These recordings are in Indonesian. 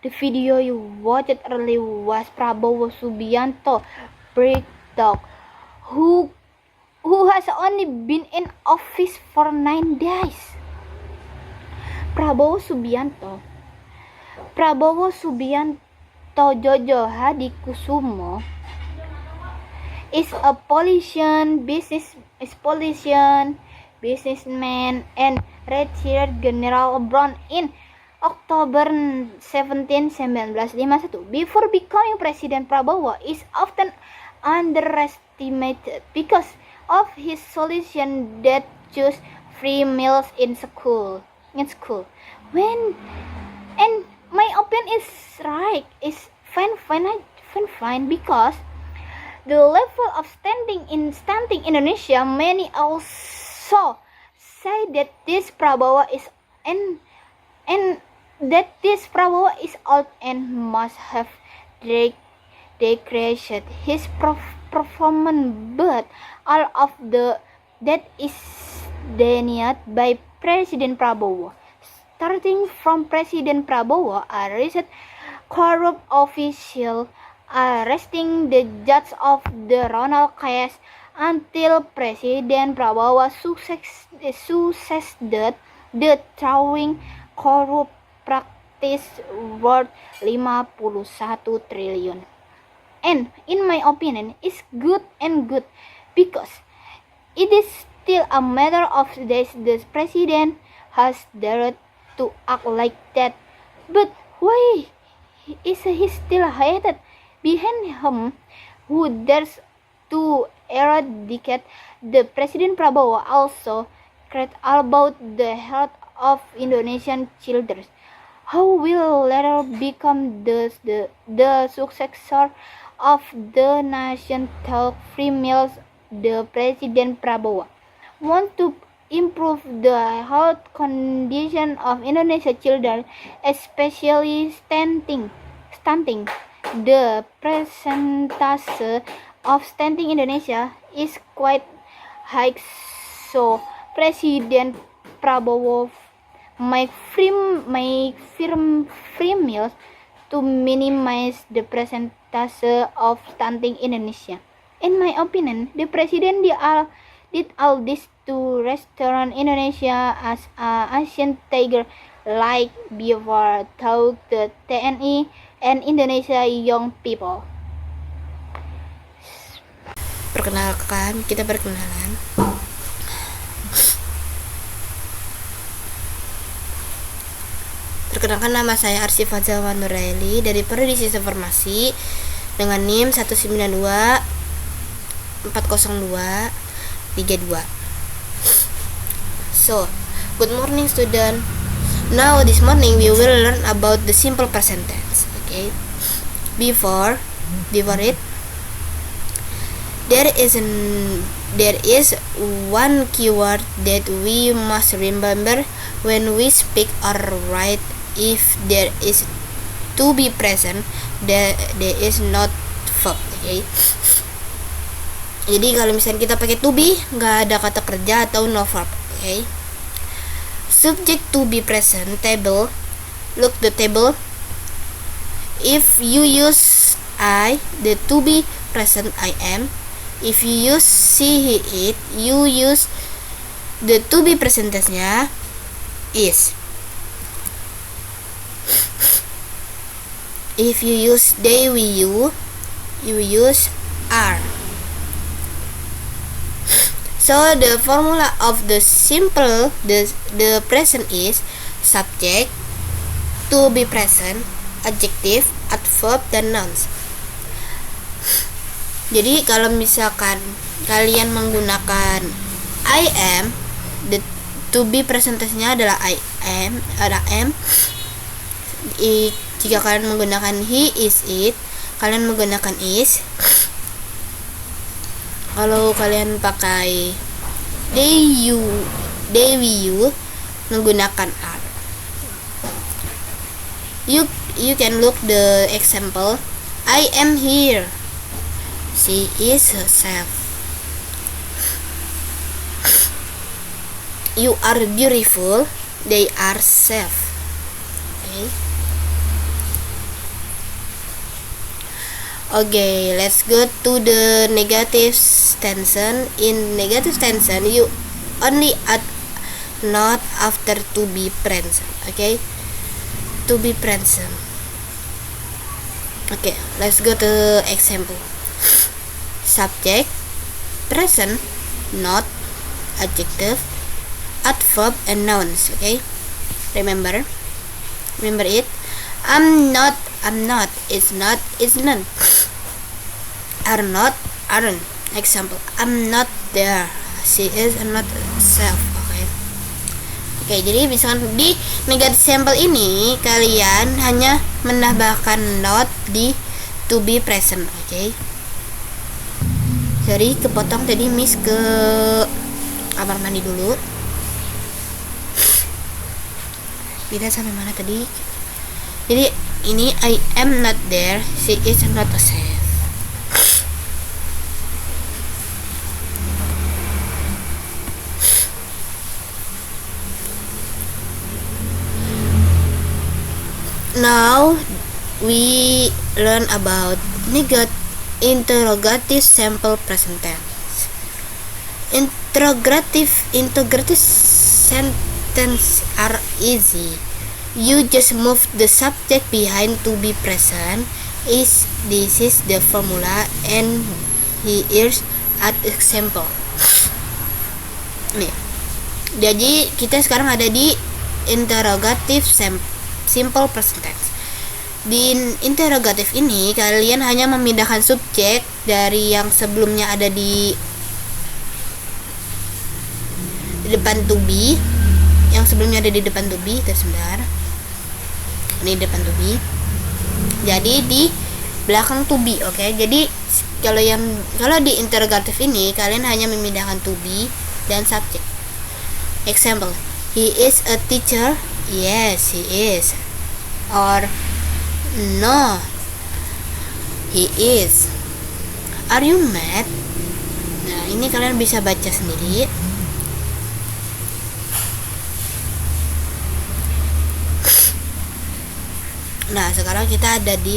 The video you watched earlier was Prabowo Subianto breakdown, who has only been in office for 9 days. Prabowo Subianto Jojo Hadikusumo is a businessman and retired General Brown in October 17, 1951. Before becoming president, Prabowo is often underestimated because of his solution that choose free meals in school. And my opinion is right, is fine because the level of stunting in Indonesia, many also say that this Prabowo is old and must have degraded his performance, but all of that is denied by President Prabowo. Starting from President Prabowo, arrested corrupt official, arresting the judge of the Ronald case, until Presiden Prabowo succeeded the throwing corrupt practice worth 51 triliun. And in my opinion, it's good because it is still a matter of days the president has dared to act like that. But why is he still hated behind him who dares to eradicate the President Prabowo also cared about the health of Indonesian children? How will later become the successor of the nation talk free meals? The President Prabowo want to improve the health condition of Indonesian children, especially stunting. The percentage of stunting in Indonesia is quite high, so President Prabowo make free meals to minimize the percentage of stunting in Indonesia. In my opinion, the president did all this to restore Indonesia as an ancient tiger like before taught the TNI and Indonesia young people. Kita perkenalan. Perkenalkan, nama saya Arsifa Zawan Nuraili dari Prodi Sistem Informasi dengan NIM 192 402 32. So, good morning student. Now this morning we will learn about the simple present tense. Okay. Before it, there is one keyword that we must remember when we speak or write. If there is to be present, there is not verb. Okay. Jadi kalau misalnya kita pakai to be, nggak ada kata kerja atau no verb. Okay. Subject to be present table. Look the table. If you use I, the to be present I am. If you use she, he, it, you use the to be present tense-nya is. If you use they, we, you use are. So the formula of the simple the present is subject, to be present, adjective, adverb, dan nouns. Jadi kalau misalkan kalian menggunakan I am, the to be present tense-nya adalah I am. Jika kalian menggunakan he, is, it, kalian menggunakan is. Kalau kalian pakai they, we, you, menggunakan are. You can look the example. I am here. She is herself. You are beautiful. They are safe. Okay. Okay, let's go to the negative tension. In negative tension, you only add not after to be present. Okay, to be present. Okay, let's go to example. Subject, present, not, adjective, adverb, and nouns. Okay, remember it. I'm not, is not, isn't, are not, aren't. Example, I'm not there, she is not self. Oke, jadi misalkan di negative sample ini kalian hanya menambahkan not di to be present. Oke. Sorry, kepotong tadi Miss ke kamar mandi dulu. Kita sampai mana tadi? Jadi ini I am not there, she is not safe. Now we learn about interrogative simple present tense. Interrogative sentence are easy. You just move the subject behind to be present. This is the formula, and here an example. Nih, jadi kita sekarang ada di interrogative simple present tense. Di interrogative ini kalian hanya memindahkan subjek dari yang sebelumnya ada di depan to be, yang sebelumnya ada di depan to be, sebentar. Ini depan to be. Jadi di belakang to be, oke. Jadi kalau di interrogative ini kalian hanya memindahkan to be dan subjek. Example, he is a teacher. Yes, he is. Or no, he is. Are you mad? Nah, ini kalian bisa baca sendiri. Nah, sekarang kita ada di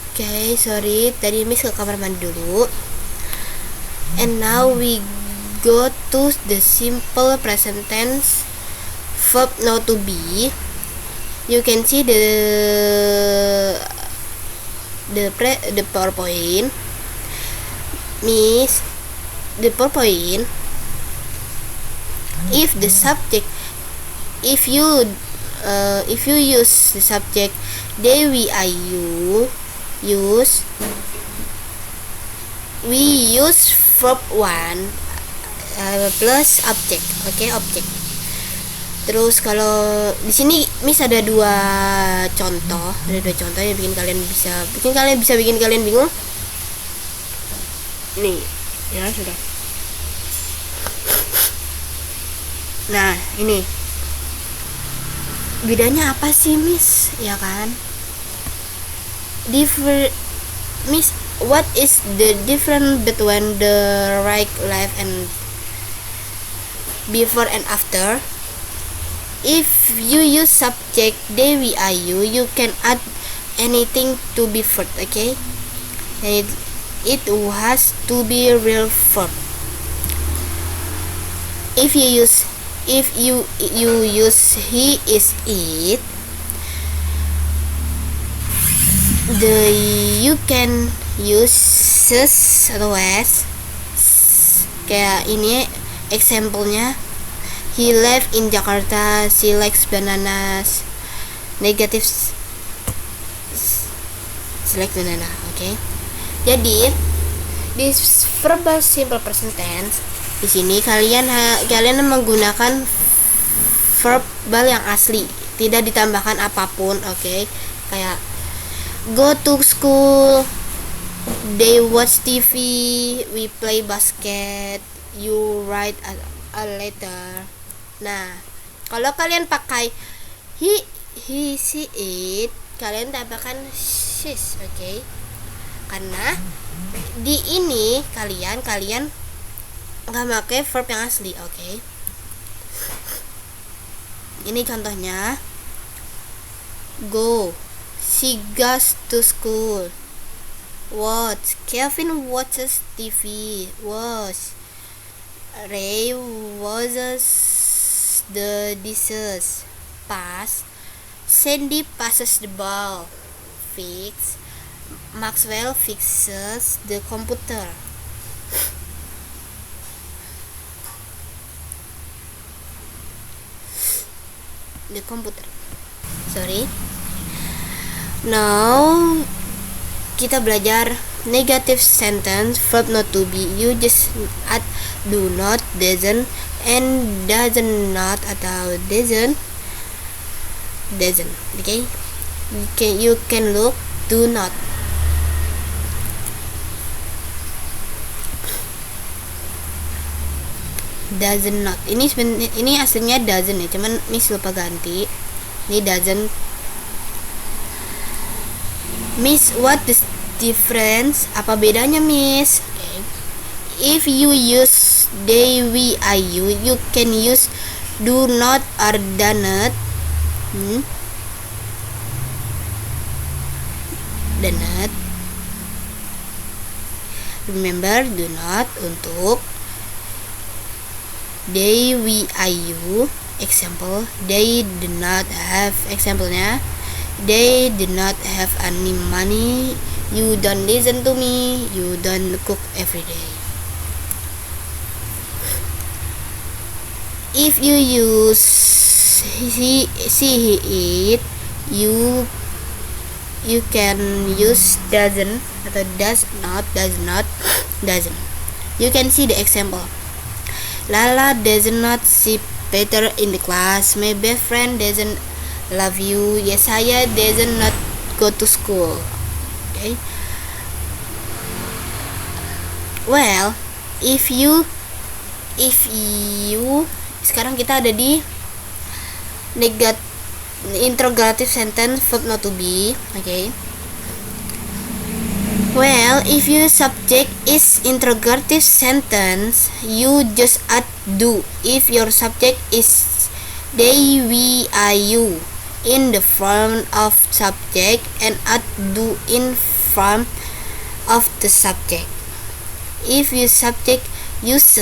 Oke, sorry, tadi Miss ke kamar mandi dulu. And now we go to the simple present tense verb now to be. You can see the PowerPoint. Miss, the PowerPoint. If the subject, if you use the subject they, we, I, you, we use verb 1 plus object. Oke, object. Terus kalau di sini Miss ada dua contoh yang bikin kalian bingung. Nih, ya sudah. Nah, ini bedanya apa sih, Miss? Ya kan? Miss, what is the difference between the right, left, and before and after? If you use subject they, we, I, you can add anything to be verb, okay? And it has to be real verb. If you use he, is, it, you can use ses atau s. Kayak ini example-nya, he live in Jakarta, she likes bananas. Negative select banana, okay? Jadi di verbal simple present tense di sini kalian menggunakan verbal yang asli, tidak ditambahkan apapun, okay? Kayak go to school, they watch TV, we play basket, you write a letter. Nah, kalau kalian pakai he, she, it, kalian tambahkan she's, okay? Karena di ini kalian nggak pakai verb yang asli, okay? Ini contohnya, Go. She goes to school. Watch. Kevin watches TV. Wash. Ray washes the dishes. Pass. Sandy passes the ball. Fix. Maxwell fixes the computer. Sorry. Now kita belajar negative sentence verb not to be. You just add do not, doesn't, and doesn't not atau doesn't. Okay, you can look do not. Doesn't not. Ini aslinya doesn't ya, cuman Miss lupa ganti. Ini doesn't. Miss, what is difference? Apa bedanya, Miss? Okay. If you use they, we, I, you can use do not or do not. Do not. Remember, do not untuk they, we, I, you. Example, they do not have. Example-nya, they do not have any money. You don't listen to me. You don't cook every day. If you use he, she, he, it, you can use doesn't atau does not, doesn't. You can see the example. Lala does not see Peter in the class. My best friend doesn't love you. Yesaya does not go to school. Okay. Well, if you sekarang kita ada di interrogative sentence verb not to be. Okay. Well, if your subject is interrogative sentence, you just add do. If your subject is they, we, I, you in the form of subject, and add do in form of the subject. If your subject use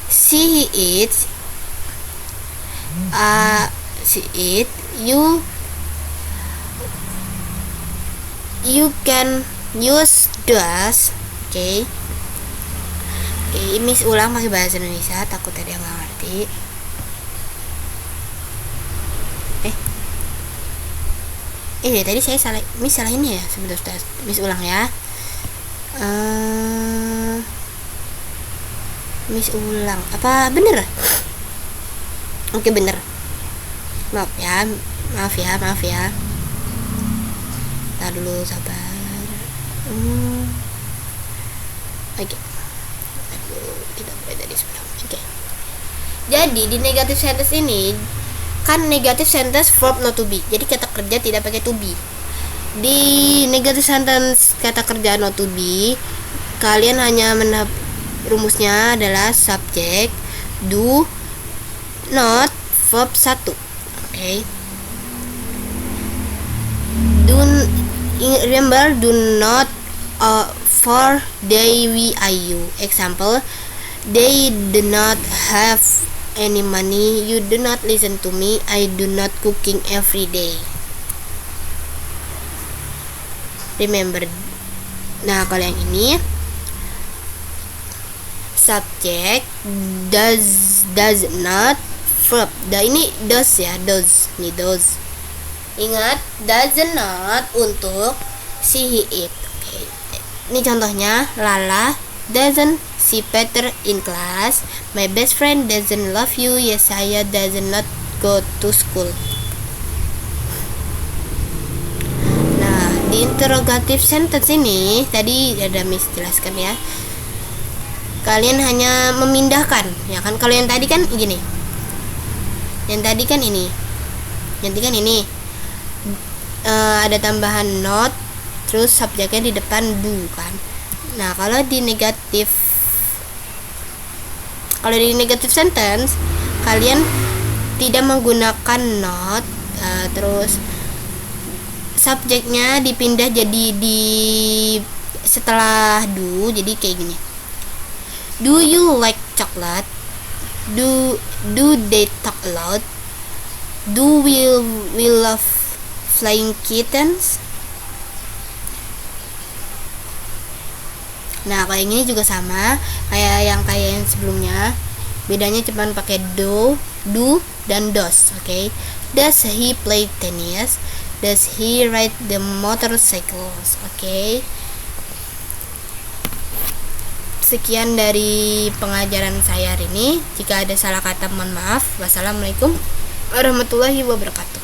she, it, you can use does. Okay. Miss ulang pakai bahasa Indonesia, takut ada yang nggak ngerti. Tadi saya salah. Miss salah ini ya, sebentar. Miss ulang ya. Miss ulang. Apa bener? Oke, bener. Maaf ya. Ntar dulu, sabar. Oke. Kita mulai dari sebelum. Oke. Jadi di negative sentence ini kan negative sentence verb not to be. Jadi kata kerja tidak pakai to be. Di negative sentence kata kerja not to be, kalian hanya rumusnya adalah subject, do, not, verb 1. Okay. Remember, do not for they, we, I, you. Example, they do not have any money. You do not listen to me. I do not cooking every day. Remember. Nah, kalau yang ini subject does not, verb. Ini does ya, does. Ini does. Ingat, does not untuk she, he, it. Okay. Ini contohnya, Lala doesn't see Peter in class. My best friend doesn't love you. Yesaya does not go to school. Nah, di interrogative sentence ini tadi ada Miss jelaskan ya. Kalian hanya memindahkan, ya kan? Kalau yang tadi kan gini. Yang tadi kan ini. Yang tadi kan ini. Ada tambahan not, terus subjeknya di depan do kan. Nah, kalau di negative sentence kalian tidak menggunakan not, Terus subjeknya dipindah jadi di setelah do, jadi kayak gini. Do you like chocolate? Do they talk loud? Do we love flying kittens? Nah, kayak gini juga sama kayak yang sebelumnya. Bedanya cuma pakai do dan does. Oke. Does he play tennis? Does he ride the motorcycles? Oke. Sekian dari pengajaran saya hari ini. Jika ada salah kata mohon maaf. Wassalamualaikum warahmatullahi wabarakatuh.